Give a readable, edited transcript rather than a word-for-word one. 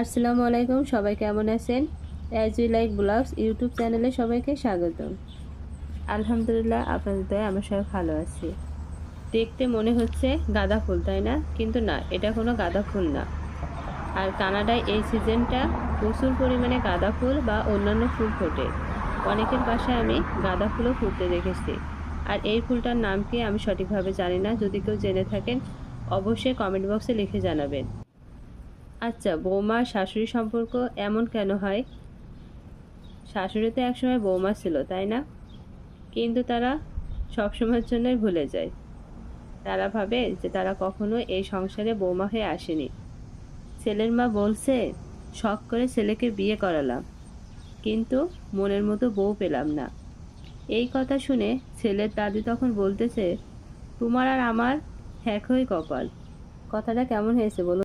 আসসালামু আলাইকুম, সবাই কেমন আছেন? As we like blogs YouTube চ্যানেলে সবাইকে স্বাগতম। আলহামদুলিল্লাহ, আপনাদের দয়ায় আমরা সবাই ভালো আছি। দেখতে মনে হচ্ছে গাঁদা ফুল, তাই না? কিন্তু না, এটা কোনো গাঁদা ফুল না। আর কানাডায় এই সিজনটা প্রচুর পরিমাণে গাঁদা ফুল বা অন্যান্য ফুল ফোটে। অনেকের বাসায় আমি গাঁদা ফুলও ফুটতে দেখেছি। আর এই ফুলটার নাম কি আমি সঠিকভাবে জানি না। যদি কেউ জেনে থাকেন অবশ্যই কমেন্ট বক্সে লিখে জানাবেন। আচ্ছা, বৌমা শাশুড়ি সম্পর্ক এমন কেন হয়? শাশুড়ি তো একসময় বৌমা ছিল, তাই না? কিন্তু তারা সবসময়ের জন্যই ভুলে যায়। তারা ভাবে যে তারা কখনো এই সংসারে বৌমা হয়ে আসেনি। ছেলের মা বলছে, শখ করে ছেলেকে বিয়ে করালাম, কিন্তু মনের মতো বউ পেলাম না। এই কথা শুনে ছেলের দাদি তখন বলতেছে, তোমার আর আমার একই কপাল। কথাটা কেমন হয়েছে বলুন?